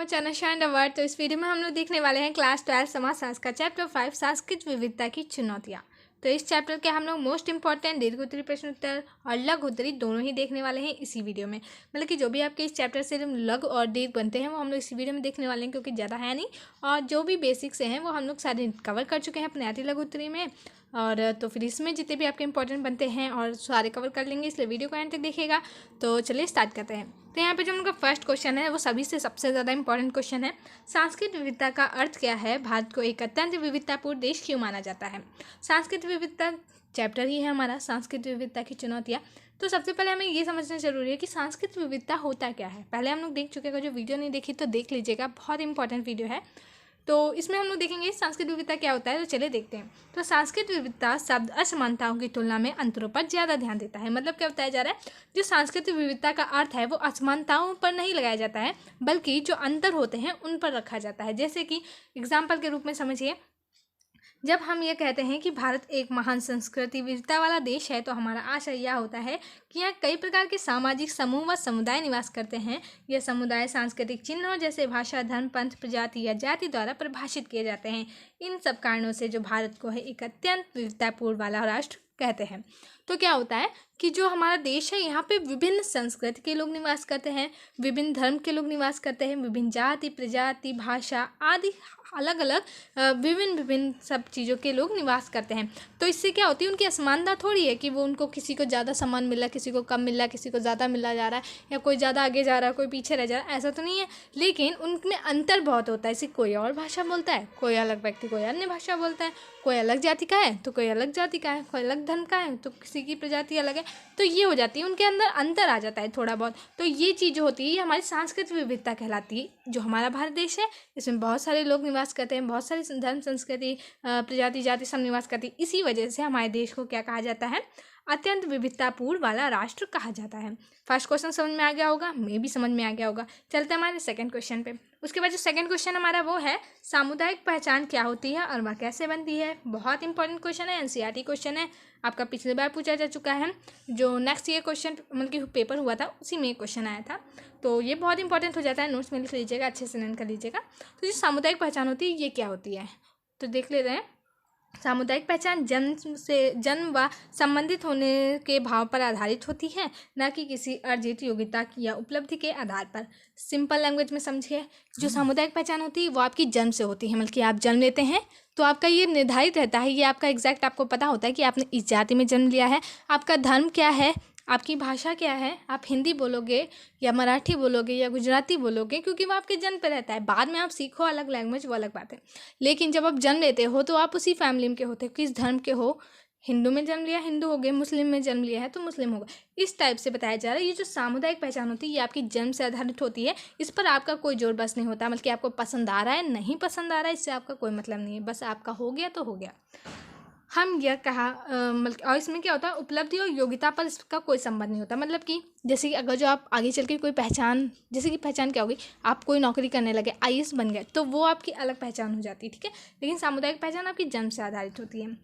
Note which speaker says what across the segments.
Speaker 1: Channel shine award. तो इस video में हम लोग देखने वाले हैं क्लास 12 समाज शास्त्र का चैप्टर 5 सांस्कृतिक विविधता की चुनौतियाँ। तो इस चैप्टर के हम लोग मोस्ट इंपॉर्टेंट दीर्घ उत्तरी प्रश्न उत्तर और लघु उत्तरी दोनों ही देखने वाले हैं इसी वीडियो में। मतलब कि जो भी आपके इस चैप्टर से लघु और दीर्घ बनते हैं वो हम लोग इसी वीडियो में देखने वाले हैं, क्योंकि ज़्यादा है नहीं और जो भी बेसिक्स हैं वो हम लोग सारे कवर कर चुके हैं अपने आती लघु उत्तरी में। और तो फिर इसमें जितने भी आपके इंपॉर्टेंट बनते हैं और सारे कवर कर लेंगे, इसलिए वीडियो को एंड तक देखिएगा। तो चलिए स्टार्ट करते हैं। तो यहाँ पे जो उनका फर्स्ट क्वेश्चन है वो सभी से सबसे ज़्यादा इंपॉर्टेंट क्वेश्चन है। सांस्कृतिक विविधता का अर्थ क्या है? भारत को एक अत्यंत विविधतापूर्ण देश क्यों माना जाता है? सांस्कृतिक विविधता चैप्टर ही है हमारा, सांस्कृतिक विविधता की चुनौतियाँ। तो सबसे पहले हमें ये समझना जरूरी है कि सांस्कृतिक विविधता होता क्या है। पहले हम लोग देख चुके हैं, जो वीडियो नहीं देखी तो देख लीजिएगा, बहुत इंपॉर्टेंट वीडियो है। तो इसमें हम लोग देखेंगे सांस्कृतिक विविधता क्या होता है। तो चलिए देखते हैं। तो सांस्कृतिक विविधता शब्द असमानताओं की तुलना में अंतरों पर ज़्यादा ध्यान देता है। मतलब क्या बताया जा रहा है, जो सांस्कृतिक विविधता का अर्थ है वो असमानताओं पर नहीं लगाया जाता है, बल्कि जो अंतर होते हैं उन पर रखा जाता है। जैसे कि एग्जाम्पल के रूप में समझिए, जब हम ये कहते हैं कि भारत एक महान संस्कृति विविधता वाला देश है, तो हमारा आशय यह होता है कि यहाँ कई प्रकार के सामाजिक समूह व समुदाय निवास करते हैं। यह समुदाय सांस्कृतिक चिन्हों जैसे भाषा, धर्म, पंथ, प्रजाति या जाति द्वारा परिभाषित किए जाते हैं। इन सब कारणों से जो भारत को है एक अत्यंत विविधतापूर्ण वाला राष्ट्र कहते हैं। तो क्या होता है कि जो हमारा देश है यहाँ पे विभिन्न संस्कृति के लोग निवास करते हैं, विभिन्न धर्म के लोग निवास करते हैं, विभिन्न जाति, प्रजाति, भाषा आदि अलग अलग विभिन्न सब चीज़ों के लोग निवास करते हैं। तो इससे क्या होती है, उनकी असमानता थोड़ी है कि वो उनको किसी को ज़्यादा सम्मान मिल रहा है, किसी को कम मिल रहा है, किसी को ज़्यादा मिला जा रहा है, या कोई ज़्यादा आगे जा रहा है, कोई पीछे रह जा रहा है, ऐसा तो नहीं है। लेकिन उनमें अंतर बहुत होता है। जैसे कोई और भाषा बोलता है, कोई अलग व्यक्ति कोई अन्य भाषा बोलता है, कोई अलग जाति का है तो कोई अलग जाति का है, कोई अलग धर्म का है तो किसी की प्रजाति अलग है। तो ये हो जाती है, उनके अंदर अंतर आ जाता है थोड़ा बहुत। तो ये चीज़ जो होती है ये हमारी सांस्कृतिक विविधता कहलाती है। जो हमारा भारत देश है इसमें बहुत सारे लोग निवास करते हैं, बहुत सारी धर्म, संस्कृति, प्रजाति, जाति सब निवास करती है। इसी वजह से हमारे देश को क्या कहा जाता है, अत्यंत विविधतापूर्ण वाला राष्ट्र कहा जाता है। फर्स्ट क्वेश्चन समझ में आ गया होगा, मैं भी समझ में आ गया होगा। चलते हैं हमारे सेकंड क्वेश्चन पे। उसके बाद जो सेकंड क्वेश्चन हमारा वो है सामुदायिक पहचान क्या होती है और वह कैसे बनती है। बहुत इंपॉर्टेंट क्वेश्चन है, एनसीईआरटी क्वेश्चन है, आपका पिछली बार पूछा जा चुका है। जो नेक्स्ट ईयर क्वेश्चन मतलब कि पेपर हुआ था उसी में क्वेश्चन आया था। तो ये बहुत इंपॉर्टेंट हो जाता है, नोट्स में लिख लीजिएगा, अच्छे से लर्न कर लीजिएगा। तो जो सामुदायिक पहचान होती है ये क्या होती है, तो देख लेते हैं। सामुदायिक पहचान जन्म व संबंधित होने के भाव पर आधारित होती है, न कि किसी अर्जित योग्यता या उपलब्धि के आधार पर। सिंपल लैंग्वेज में समझिए, जो सामुदायिक पहचान होती है वो आपकी जन्म से होती है। मतलब कि आप जन्म लेते हैं तो आपका ये निर्धारित रहता है, ये आपका एग्जैक्ट आपको पता होता है कि आपने इस जाति में जन्म लिया है, आपका धर्म क्या है, आपकी भाषा क्या है, आप हिंदी बोलोगे या मराठी बोलोगे या गुजराती बोलोगे, क्योंकि वो आपके जन्म पे रहता है। बाद में आप सीखो अलग लैंग्वेज, वो अलग बात है। लेकिन जब आप जन्म लेते हो तो आप उसी फैमिली में के होते हो, किस धर्म के हो, हिंदू में जन्म लिया हिंदू हो गए, मुस्लिम में जन्म लिया है तो मुस्लिम हो गए। इस टाइप से बताया जा रहा है। ये जो सामुदायिक पहचान होती है ये आपकी जन्म से आधारित होती है, इस पर आपका कोई जोर बस नहीं होता। मतलब कि आपको पसंद आ रहा है नहीं पसंद आ रहा है, इससे आपका कोई मतलब नहीं है, बस आपका हो गया तो हो गया। हम यह कहा मतलब, और इसमें क्या होता है, उपलब्धि और योग्यता पर इसका कोई संबंध नहीं होता। मतलब कि जैसे कि अगर जो आप आगे चल के कोई पहचान, जैसे कि पहचान क्या होगी, आप कोई नौकरी करने लगे, आईएएस बन गए, तो वो आपकी अलग पहचान हो जाती है, ठीक है। लेकिन सामुदायिक पहचान आपकी जन्म से आधारित होती है।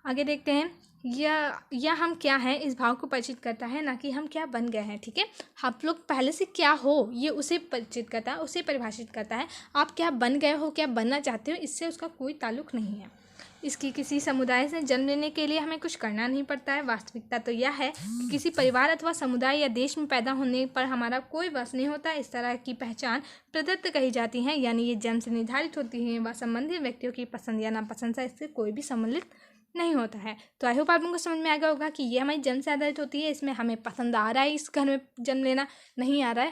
Speaker 1: आगे देखते हैं। या हम क्या हैं इस भाव को परिचित करता है, ना कि हम क्या बन गए हैं, ठीक है। आप लोग पहले से क्या हो ये उसे परिचित करता है, उसे परिभाषित करता है। आप क्या बन गए हो, क्या बनना चाहते हो, इससे उसका कोई ताल्लुक नहीं है। इसकी किसी समुदाय से जन्म लेने के लिए हमें कुछ करना नहीं पड़ता है। वास्तविकता तो यह है कि किसी परिवार अथवा समुदाय या देश में पैदा होने पर हमारा कोई वश नहीं होता। इस तरह की पहचान प्रदत्त कही जाती है, यानी ये जन्म से निर्धारित होती है व संबंधित व्यक्तियों की पसंद या नापसंद से इससे कोई भी सम्मिलित नहीं होता है। तो आई होप आप लोगों को समझ में आ गया होगा कि ये हमारी जन्म से आधारित होती है। इसमें हमें पसंद आ रहा है इस घर में जन्म लेना, नहीं आ रहा है,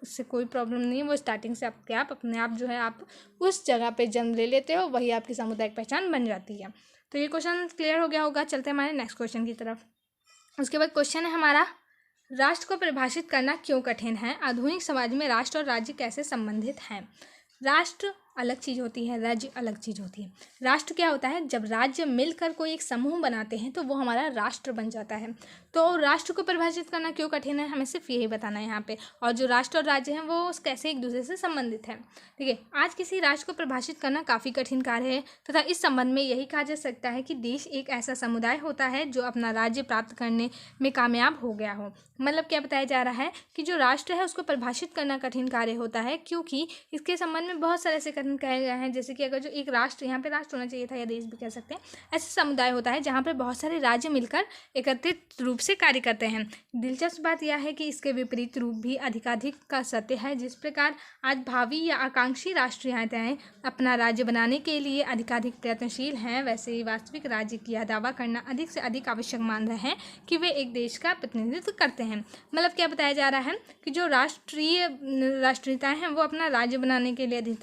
Speaker 1: से कोई प्रॉब्लम नहीं है। वो स्टार्टिंग से आप अपने आप जो है आप उस जगह पे जन्म ले लेते हो, वही आपकी सामुदायिक पहचान बन जाती है। तो ये क्वेश्चन क्लियर हो गया होगा। चलते हैं हमारे नेक्स्ट क्वेश्चन की तरफ। उसके बाद क्वेश्चन है हमारा, राष्ट्र को परिभाषित करना क्यों कठिन है? आधुनिक समाज में राष्ट्र और राज्य कैसे संबंधित हैं? राष्ट्र अलग चीज़ होती है, राज्य अलग चीज़ होती है। राष्ट्र क्या होता है, जब राज्य मिलकर कोई एक समूह बनाते हैं तो वो हमारा राष्ट्र बन जाता है। तो राष्ट्र को परिभाषित करना क्यों कठिन है, हमें सिर्फ यही बताना है यहाँ पे। और जो राष्ट्र और राज्य हैं वो कैसे एक दूसरे से संबंधित हैं। ठीक है, आज किसी राष्ट्र को परिभाषित करना काफ़ी कठिन कार्य है तथा इस संबंध में यही कहा जा सकता है कि देश एक ऐसा समुदाय होता है जो अपना राज्य प्राप्त करने में कामयाब हो गया हो। मतलब क्या बताया जा रहा है कि जो राष्ट्र है उसको परिभाषित करना कठिन कार्य होता है, क्योंकि इसके संबंध में बहुत सारे ऐसे कथन कहे गए हैं, जैसे कि अगर जो एक राष्ट्र, यहाँ पे राष्ट्र होना चाहिए था या देश भी कह सकते हैं, ऐसे समुदाय होता है जहाँ पर बहुत सारे राज्य मिलकर एकत्रित रूप से कार्य करते हैं। दिलचस्प बात यह है कि इसके विपरीत रूप भी अधिकाधिक का सत्य है। जिस प्रकार आज भावी या आकांक्षी राष्ट्रीयताएं अपना राज्य बनाने के लिए अधिकाधिक प्रयत्नशील हैं, वैसे ही वास्तविक राज्य की यह दावा करना अधिक से अधिक आवश्यक मान रहे हैं कि वे एक देश का प्रतिनिधित्व करते हैं। मतलब क्या बताया जा रहा है कि जो राष्ट्रीयताएं हैं वो अपना राज्य बनाने के लिए अधिक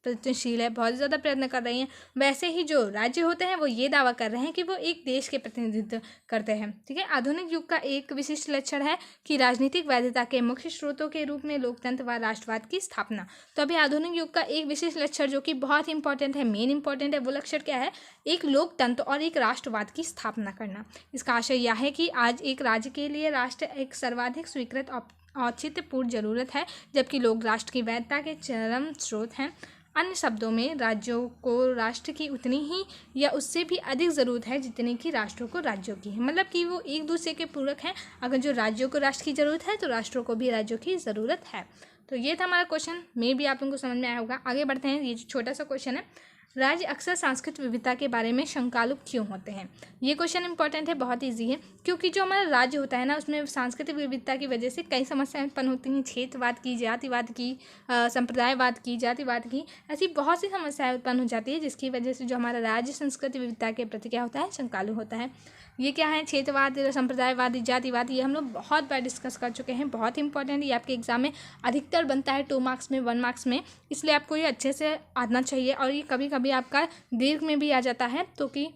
Speaker 1: प्रयत्नशील है, बहुत ज़्यादा प्रयत्न कर रही हैं। वैसे ही जो राज्य होते हैं वो ये दावा कर रहे हैं कि वो एक देश के प्रतिनिधित्व करते हैं। ठीक है, आधुनिक युग का एक विशिष्ट लक्षण है कि राजनीतिक वैधता के मुख्य स्रोतों के रूप में लोकतंत्र व राष्ट्रवाद की स्थापना। तो अभी आधुनिक युग का एक विशिष्ट लक्षण जो कि बहुत इंपॉर्टेंट है, मेन इंपॉर्टेंट है, वो लक्षण क्या है, एक लोकतंत्र और एक राष्ट्रवाद की स्थापना करना। इसका आशय यह है कि आज एक राज्य के लिए राष्ट्र एक सर्वाधिक स्वीकृत औचित्यपूर्ण जरूरत है, जबकि लोग राष्ट्र की वैधता के चरम स्रोत हैं। अन्य शब्दों में राज्यों को राष्ट्र की उतनी ही या उससे भी अधिक ज़रूरत है जितनी कि राष्ट्रों को राज्यों की है। मतलब कि वो एक दूसरे के पूरक हैं। अगर जो राज्यों को राष्ट्र की ज़रूरत है तो राष्ट्रों को भी राज्यों की ज़रूरत है। तो ये था हमारा क्वेश्चन, मे भी आप लोगों को समझ में आया होगा। आगे बढ़ते हैं, ये जो छोटा सा क्वेश्चन है, राज्य अक्सर सांस्कृतिक विविधता के बारे में शंकालु क्यों होते हैं। ये क्वेश्चन इंपॉर्टेंट है, बहुत इजी है, क्योंकि जो हमारा राज्य होता है ना उसमें सांस्कृतिक विविधता की वजह से कई समस्याएं उत्पन्न होती हैं। क्षेत्रवाद की, जातिवाद की, संप्रदायवाद की, जातिवाद की, ऐसी बहुत सी समस्याएं उत्पन्न हो जाती है, जिसकी वजह से जो हमारा राज्य संस्कृति विविधता के प्रति क्या होता है, शंकालु होता है। ये क्या है, क्षेत्रवाद, संप्रदायवाद, जातिवाद, ये हम लोग बहुत बार डिस्कस कर चुके हैं, बहुत इंपॉर्टेंट। ये आपके एग्जाम में अधिकतर बनता है 2 मार्क्स में, 1 मार्क्स में, इसलिए आपको ये अच्छे से आना चाहिए। और ये कभी कभी आपका दीर्घ में भी आ जाता है, तो कि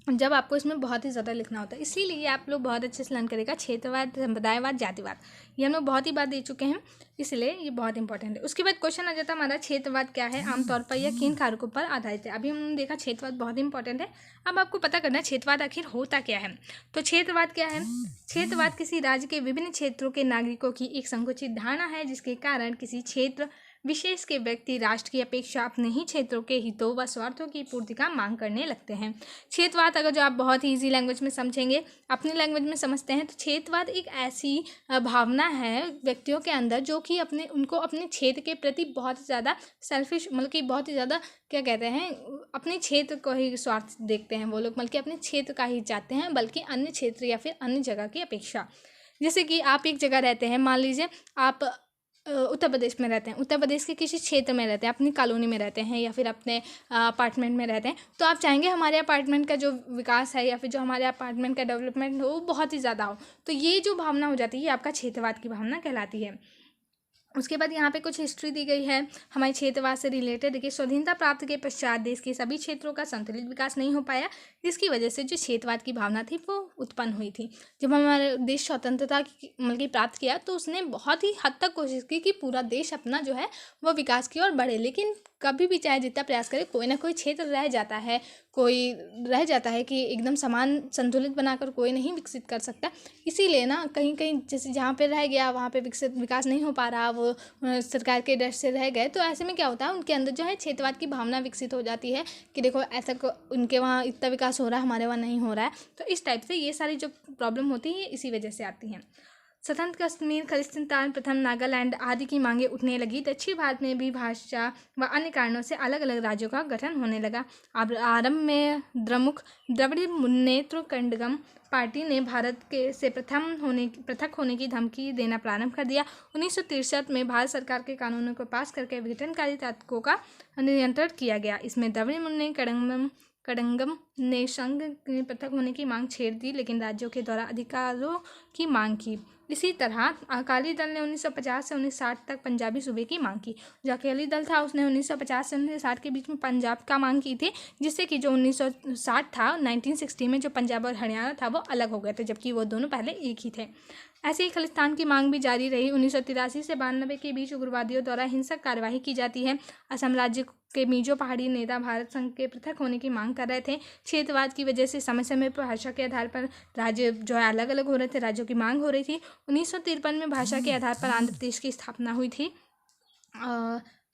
Speaker 1: जब आपको इसमें बहुत ही ज़्यादा लिखना होता है, इसीलिए आप लोग बहुत अच्छे से लर्न करेगा। क्षेत्रवाद, संप्रदायवाद, जातिवाद, ये हम लोग बहुत ही बार दे चुके हैं, इसलिए ये बहुत इंपॉर्टेंट है। उसके बाद क्वेश्चन आ जाता है हमारा, क्षेत्रवाद क्या है, आमतौर पर यह किन कारकों पर आधारित है। अभी हमने देखा क्षेत्रवाद बहुत इंपॉर्टेंट है। अब आपको पता करना है क्षेत्रवाद आखिर होता क्या है। तो क्षेत्रवाद क्या है, क्षेत्रवाद किसी राज्य के विभिन्न क्षेत्रों के नागरिकों की एक संकुचित धारणा है, जिसके कारण किसी क्षेत्र विशेष के व्यक्ति राष्ट्र की अपेक्षा अपने ही क्षेत्रों के हितों व स्वार्थों की पूर्ति का मांग करने लगते हैं। क्षेत्रवाद अगर जो आप बहुत ही ईजी लैंग्वेज में समझेंगे, अपनी लैंग्वेज में समझते हैं, तो क्षेत्रवाद एक ऐसी भावना है व्यक्तियों के अंदर जो कि उनको अपने क्षेत्र के प्रति बहुत ही ज़्यादा सेल्फिश, मतलब कि बहुत ही ज़्यादा क्या कहते हैं, अपने क्षेत्र को ही स्वार्थ देखते हैं वो लोग, बल्कि अपने क्षेत्र का ही चाहते हैं, बल्कि अन्य क्षेत्र या फिर अन्य जगह की अपेक्षा। जैसे कि आप एक जगह रहते हैं, मान लीजिए आप उत्तर प्रदेश में रहते हैं, उत्तर प्रदेश के किसी क्षेत्र में रहते हैं, अपनी कॉलोनी में रहते हैं या फिर अपने अपार्टमेंट में रहते हैं, तो आप चाहेंगे हमारे अपार्टमेंट का जो विकास है या फिर जो हमारे अपार्टमेंट का डेवलपमेंट हो वो बहुत ही ज़्यादा हो। तो ये जो भावना हो जाती है, ये आपका क्षेत्रवाद की भावना कहलाती है। उसके बाद यहाँ पे कुछ हिस्ट्री दी गई है हमारे क्षेत्रवाद से रिलेटेड। देखिए, स्वाधीनता प्राप्त के पश्चात देश के सभी क्षेत्रों का संतुलित विकास नहीं हो पाया, जिसकी वजह से जो क्षेत्रवाद की भावना थी वो उत्पन्न हुई थी। जब हमारा देश स्वतंत्रता मतलब कि प्राप्त किया तो उसने बहुत ही हद तक कोशिश की कि पूरा देश अपना जो है वो विकास की ओर बढ़े, लेकिन कभी भी चाहे जितना प्रयास करे कोई ना कोई क्षेत्र रह जाता है, कि एकदम समान संतुलित बनाकर कोई नहीं विकसित कर सकता। इसीलिए ना कहीं कहीं जैसे जहाँ पे रह गया वहाँ पे विकास नहीं हो पा रहा, वो सरकार के डर से रह गए, तो ऐसे में क्या होता है, उनके अंदर जो है क्षेत्रवाद की भावना विकसित हो जाती है कि देखो ऐसा उनके वहाँ इतना विकास हो रहा है, हमारे वहाँ नहीं हो रहा है। तो इस टाइप से ये सारी जो प्रॉब्लम होती है इसी वजह से आती हैं। स्वतंत्र कश्मीर, खलिस्तान, प्रथम नागालैंड आदि की मांगें उठने लगी। दक्षिण भारत में भी भाषा व अन्य कारणों से अलग अलग राज्यों का गठन होने लगा। आरंभ में द्रविड़ मुन्नेत्र कड़गम पार्टी ने भारत के से पृथक होने की धमकी देना प्रारंभ कर दिया। 1963 में भारत सरकार के कानूनों को पास करके विघटनकारी तत्वों का नियंत्रण किया गया। इसमें द्रविड़ मुन्ने कड़गम ने संघ के पृथक होने की मांग छेड़ दी, लेकिन राज्यों के द्वारा अधिकारों की मांग की। इसी तरह अकाली दल ने 1950 से 1960 तक पंजाबी सूबे की मांग की। जो अकाली दल था उसने 1950 से 1960 के बीच में पंजाब का मांग की थी, जिससे कि जो 1960 था 1960 में जो पंजाब और हरियाणा था वो अलग हो गए थे, जबकि वो दोनों पहले एक ही थे। ऐसे ही खालिस्तान की मांग भी जारी रही। 1983 से 92 के बीच उग्रवादियों द्वारा हिंसक कार्यवाही की जाती है। असम राज्य के मिजो पहाड़ी नेता भारत संघ के पृथक होने की मांग कर रहे थे। क्षेत्रवाद की वजह से समय समय पर भाषा के आधार पर राज्य जो है अलग अलग हो रहे थे, राज्यों की मांग हो रही थी। 1953 में भाषा के आधार पर आंध्र प्रदेश की स्थापना हुई थी।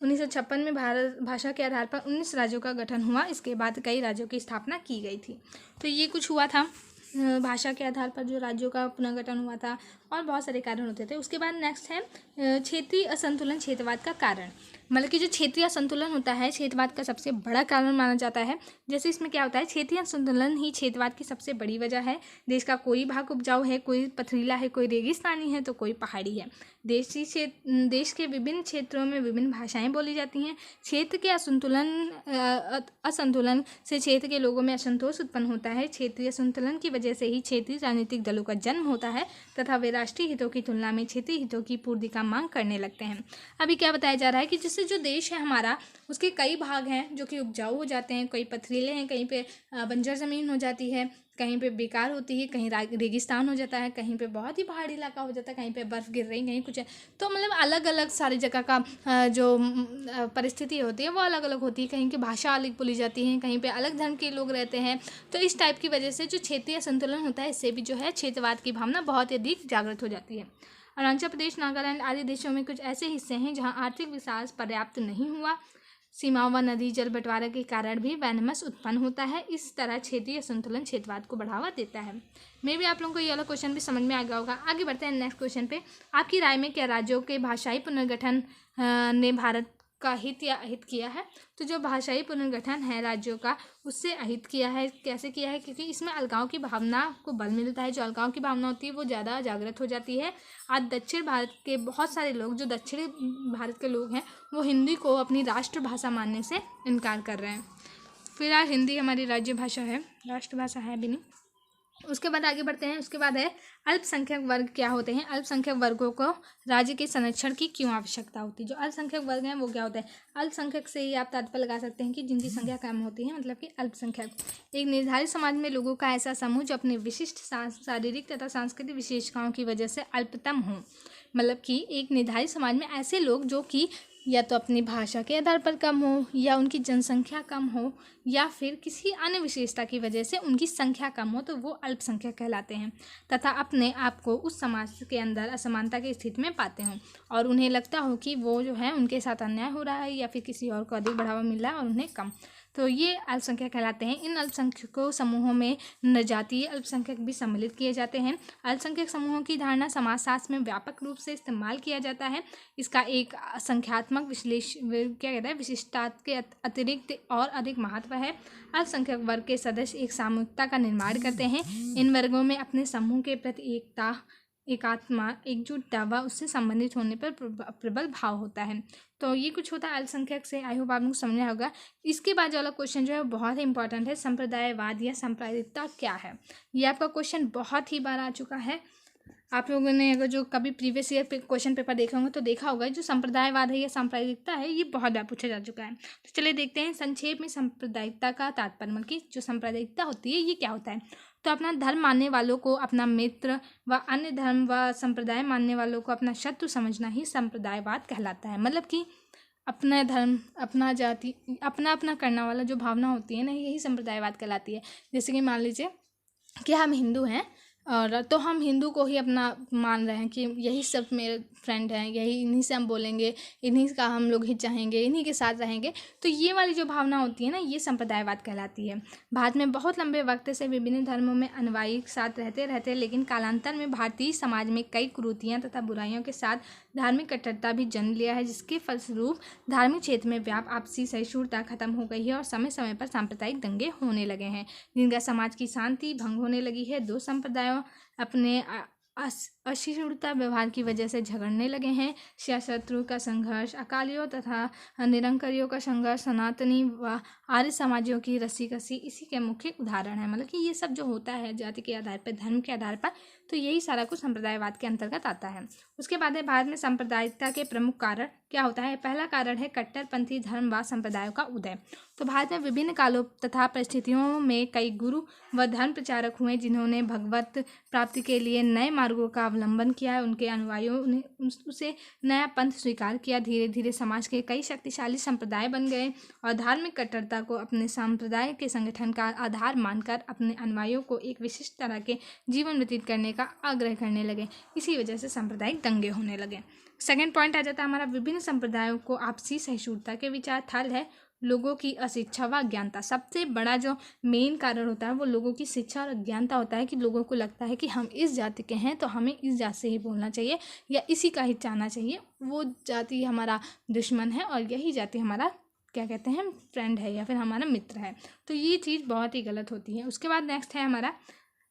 Speaker 1: 1956 में भारत भाषा के आधार पर 19 राज्यों का गठन हुआ। इसके बाद कई राज्यों की स्थापना की गई थी। तो ये कुछ हुआ था भाषा के आधार पर जो राज्यों का पुनर्गठन हुआ था, और बहुत सारे कारण होते थे। उसके बाद नेक्स्ट है क्षेत्रीय असंतुलन क्षेत्रवाद का कारण। मतलब कि जो क्षेत्रीय असंतुलन होता है क्षेत्रवाद का सबसे बड़ा कारण माना जाता है। जैसे इसमें क्या होता है, क्षेत्रीय असंतुलन ही क्षेत्रवाद की सबसे बड़ी वजह है। देश का कोई भाग उपजाऊ है, कोई पथरीला है, कोई रेगिस्तानी है, तो कोई पहाड़ी है। देश के विभिन्न क्षेत्रों में विभिन्न भाषाएं बोली जाती हैं। क्षेत्र के असंतुलन से क्षेत्र के लोगों में असंतोष उत्पन्न होता है। क्षेत्रीय असंतुलन की वजह से ही क्षेत्रीय राजनीतिक दलों का जन्म होता है तथा वे राष्ट्रीय हितों की तुलना में क्षेत्रीय हितों की पूर्ति का मांग करने लगते हैं। अभी क्या बताया जा रहा है कि जिससे जो देश है हमारा, उसके कई भाग हैं जो कि उपजाऊ हो जाते हैं, कई पथरीले हैं, कहीं पे बंजर ज़मीन हो जाती है, कहीं पे बेकार होती है, कहीं रेगिस्तान हो जाता है, कहीं पे बहुत ही पहाड़ी इलाका हो जाता है, कहीं पे बर्फ़ गिर रही, कहीं कुछ है। तो मतलब अलग अलग सारी जगह का जो परिस्थिति होती है वो अलग अलग होती है। कहीं की भाषा अलग बोली जाती है, कहीं पे अलग धर्म के लोग रहते हैं। तो इस टाइप की वजह से जो क्षेत्रीय संतुलन होता है, इससे भी जो है क्षेत्रवाद की भावना बहुत ही अधिक जागृत हो जाती है। अरुणाचल प्रदेश, नागालैंड आदि देशों में कुछ ऐसे हिस्से हैं जहाँ आर्थिक विकास पर्याप्त नहीं हुआ। सीमाओं व नदी जल बंटवारे के कारण भी वैनमस उत्पन्न होता है। इस तरह क्षेत्रीय असंतुलन क्षेत्रवाद को बढ़ावा देता है। मे भी आप लोगों को ये वाला क्वेश्चन भी समझ में आ गया होगा। आगे बढ़ते हैं नेक्स्ट क्वेश्चन पे। आपकी राय में क्या राज्यों के भाषाई पुनर्गठन ने भारत का हित या अहित किया है? तो जो भाषाई पुनर्गठन है राज्यों का, उससे अहित किया है। कैसे किया है? क्योंकि इसमें अलगाव की भावना को बल मिलता है। जो अलगाव की भावना होती है वो ज़्यादा जागृत हो जाती है। आज दक्षिण भारत के बहुत सारे लोग, जो दक्षिणी भारत के लोग हैं, वो हिंदी को अपनी राष्ट्रभाषा मानने से इनकार कर रहे हैं। फिलहाल हिंदी हमारी राज्य भाषा है, राष्ट्रभाषा है भी नहीं। उसके बाद आगे बढ़ते हैं। उसके बाद है अल्पसंख्यक वर्ग क्या होते हैं? अल्पसंख्यक वर्गों को राज्य के संरक्षण की क्यों आवश्यकता होती है? जो अल्पसंख्यक वर्ग हैं वो क्या होते हैं? अल्पसंख्यक से ही आप तात्पर्य लगा सकते हैं कि जिनकी संख्या कम होती है, मतलब कि अल्पसंख्यक। एक निर्धारित समाज में लोगों का ऐसा समूह जो अपने विशिष्ट शारीरिक तथा सांस्कृतिक विशेषताओं की वजह से अल्पतम हो। मतलब कि एक निर्धारित समाज में ऐसे लोग जो कि या तो अपनी भाषा के आधार पर कम हो, या उनकी जनसंख्या कम हो, या फिर किसी अन्य विशेषता की वजह से उनकी संख्या कम हो, तो वो अल्पसंख्यक कहलाते हैं। तथा अपने आप को उस समाज के अंदर असमानता की स्थिति में पाते हों और उन्हें लगता हो कि वो जो है उनके साथ अन्याय हो रहा है, या फिर किसी और को अधिक बढ़ावा मिल रहा है और उन्हें कम, तो ये अल्पसंख्यक कहलाते हैं। इन अल्पसंख्यकों समूहों में नरजातीय अल्पसंख्यक भी सम्मिलित किए जाते हैं। अल्पसंख्यक समूहों की धारणा समाजशास्त्र में व्यापक रूप से इस्तेमाल किया जाता है। इसका एक संख्यात्मक विशिष्टता के अतिरिक्त और अधिक महत्व है। अल्पसंख्यक वर्ग के सदस्य एक सामूहिकता का निर्माण करते हैं। इन वर्गों में अपने समूह के प्रति एकात्मा, एकजुटता व उससे संबंधित होने पर प्रबल भाव होता है। तो ये कुछ होता है अल्पसंख्यक से। आई होप आप लोग समझ आया होगा। इसके बाद वाला क्वेश्चन जो है वो बहुत ही इंपॉर्टेंट है। संप्रदायवाद या सांप्रदायिकता क्या है? ये आपका क्वेश्चन बहुत ही बार आ चुका है। आप लोगों ने अगर जो कभी प्रीवियस ईयर क्वेश्चन पेपर देखे होंगे तो देखा होगा, जो सांप्रदायवाद है या सांप्रदायिकता है, ये बहुत बार पूछा जा चुका है। तो चलिए देखते हैं संक्षेप में सांप्रदायिकता का तात्पर्य, मतलब कि जो सांप्रदायिकता होती है ये क्या होता है। तो अपना धर्म मानने वालों को अपना मित्र व अन्य धर्म व संप्रदाय मानने वालों को अपना शत्रु समझना ही सांप्रदायवाद कहलाता है। मतलब कि अपना धर्म, अपना जाति, अपना अपना करने वाला जो भावना होती है ना, यही संप्रदायवाद कहलाती है। जैसे कि मान लीजिए कि हम हिंदू हैं और तो हम हिंदू को ही अपना मान रहे हैं कि यही सब मेरे फ्रेंड हैं, यही इन्हीं से हम बोलेंगे, इन्हीं का हम लोग ही चाहेंगे, इन्हीं के साथ रहेंगे। तो ये वाली जो भावना होती है ना, ये संप्रदायवाद कहलाती है। भारत में बहुत लंबे वक्त से विभिन्न धर्मों में अनुयायी साथ रहते लेकिन कालांतर में भारतीय समाज में कई कुरीतियाँ तथा बुराइयों के साथ धार्मिक कट्टरता भी जन्म लिया है, जिसके फलस्वरूप धार्मिक क्षेत्र में व्याप आपसी सहिष्णुता खत्म हो गई है और समय समय पर सांप्रदायिक दंगे होने लगे हैं, जिनका समाज की शांति भंग होने लगी है। दो संप्रदायों अपने असहिष्णुता व्यवहार की वजह से झगड़ने लगे हैं। शत्रु का संघर्ष, अकालियों तथा निरंकारियों का संघर्ष, सनातनी व आर्य समाजियों की रस्सीकसी इसी के मुख्य उदाहरण है। मतलब कि ये सब जो होता है जाति के आधार पर, धर्म के आधार पर, तो यही सारा कुछ संप्रदायवाद के अंतर्गत आता है। उसके बाद है भारत में सांप्रदायिकता के प्रमुख कारण क्या होता है। पहला कारण है कट्टरपंथी धर्म व संप्रदायों का उदय। तो भारत में विभिन्न कालों तथा परिस्थितियों में कई गुरु व धर्म प्रचारक हुए, जिन्होंने भगवत प्राप्ति के लिए नए मार्गों का अवलंबन किया है, उनके अनुयायियों ने उसे नया पंथ स्वीकार किया। धीरे धीरे समाज के कई शक्तिशाली संप्रदाय बन गए और धार्मिक कट्टरता को अपने संप्रदाय के संगठन का आधार मानकर अपने अनुयायियों को एक विशिष्ट तरह के जीवन व्यतीत करने का आग्रह करने लगे। इसी वजह से सांप्रदायिक दंगे होने लगे। सेकेंड पॉइंट आ जाता है हमारा, विभिन्न संप्रदायों को आपसी सहिष्णुता के विचार। थर्ड है लोगों की अशिक्षा व अज्ञानता। सबसे बड़ा जो मेन कारण होता है वो लोगों की शिक्षा और अज्ञानता होता है कि लोगों को लगता है कि हम इस जाति के हैं तो हमें इस जाति से ही बोलना चाहिए या इसी का ही चाहना चाहिए, वो जाति हमारा दुश्मन है और यही जाति हमारा क्या कहते हैं फ्रेंड है या फिर हमारा मित्र है। तो ये चीज़ बहुत ही गलत होती है। उसके बाद नेक्स्ट है हमारा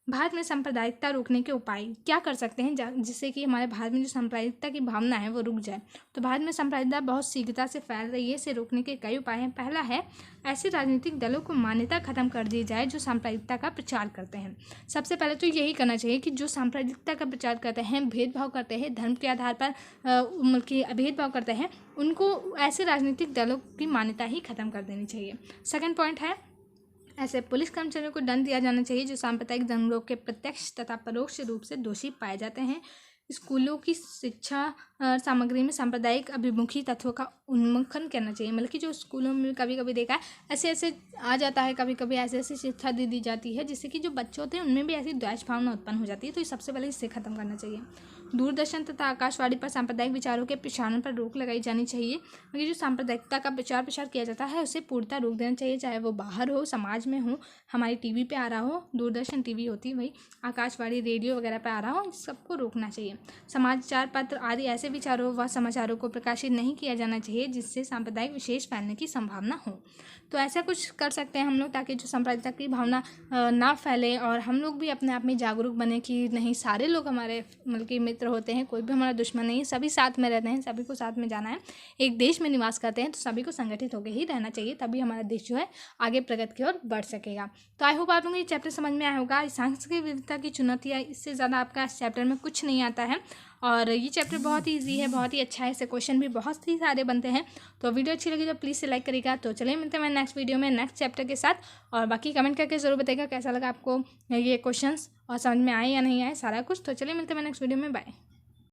Speaker 1: भारत में सांप्रदायिकता रोकने के उपाय। क्या कर सकते हैं जिससे कि हमारे भारत में जो सांप्रदायिकता की भावना है वो रुक जाए। तो भारत में सांप्रदायिकता बहुत शीघ्रता से फैल रही है, इसे रोकने के कई उपाय हैं। पहला है ऐसे राजनीतिक दलों को मान्यता खत्म कर दी जाए जो सांप्रदायिकता का प्रचार करते हैं। सबसे पहले तो यही करना चाहिए कि जो सांप्रदायिकता का प्रचार करते हैं, भेदभाव करते हैं, धर्म के आधार पर मतलब भेदभाव करते हैं, उनको ऐसे राजनीतिक दलों की मान्यता ही खत्म कर देनी चाहिए। सेकेंड पॉइंट है ऐसे पुलिस कर्मचारियों को दंड दिया जाना चाहिए जो सांप्रदायिक दंगों के प्रत्यक्ष तथा परोक्ष रूप से दोषी पाए जाते हैं। स्कूलों की शिक्षा सामग्री में सांप्रदायिक अभिमुखी तत्वों का उन्मुखन करना चाहिए। मतलब कि जो स्कूलों में कभी कभी देखा है ऐसे आ जाता है, कभी कभी ऐसे शिक्षा दे दी जाती है जिससे कि जो बच्चे होते हैं उनमें भी ऐसी द्वेष भावना उत्पन्न हो जाती है। तो ये सबसे पहले इससे खत्म करना चाहिए। दूरदर्शन तथा आकाशवाणी पर सांप्रदायिक विचारों के प्रसारण पर रोक लगाई जानी चाहिए। क्योंकि जो सांप्रदायिकता का प्रचार किया जाता है उसे पूर्णतः रोक देना चाहिए, चाहे वो बाहर हो, समाज में हो, हमारी टीवी पे आ रहा हो, दूरदर्शन टीवी होती है वही, आकाशवाणी रेडियो वगैरह पे आ रहा हो, इस सबको रोकना चाहिए। समाचार पत्र आदि ऐसे विचारों व समाचारों को प्रकाशित नहीं किया जाना चाहिए जिससे सांप्रदायिक विशेष फैलने की संभावना हो। तो ऐसा कुछ कर सकते हैं हम लोग ताकि जो सांप्रदायिकता की भावना ना फैले और हम लोग भी अपने आप में जागरूक बने कि नहीं सारे लोग हमारे मतलब कि मित्र होते हैं, कोई भी हमारा दुश्मन नहीं है, सभी साथ में रहते हैं, सभी को साथ में जाना है। एक देश में निवास करते हैं तो सभी को संगठित होकर ही रहना चाहिए, तभी हमारा देश जो है आगे प्रगति की ओर बढ़ सकेगा। तो आई होप आप लोगों को ये चैप्टर समझ में आया होगा। सांस्कृतिक विविधता की चुनौतियाँ, इससे ज़्यादा आपका इस चैप्टर में कुछ नहीं आता है और ये चैप्टर बहुत ही ईजी है, बहुत ही अच्छा है, इससे क्वेश्चन भी बहुत ही सारे बनते हैं। तो वीडियो अच्छी लगी तो प्लीज़ से लाइक करिएगा। तो चलिए मिलते हैं नेक्स्ट वीडियो में नेक्स्ट चैप्टर के साथ, और बाकी कमेंट करके ज़रूर बताइएगा कैसा लगा आपको ये क्वेश्चंस और समझ में आए या नहीं आए सारा कुछ। तो चलिए मिलते हैं नेक्स्ट वीडियो में, बाय।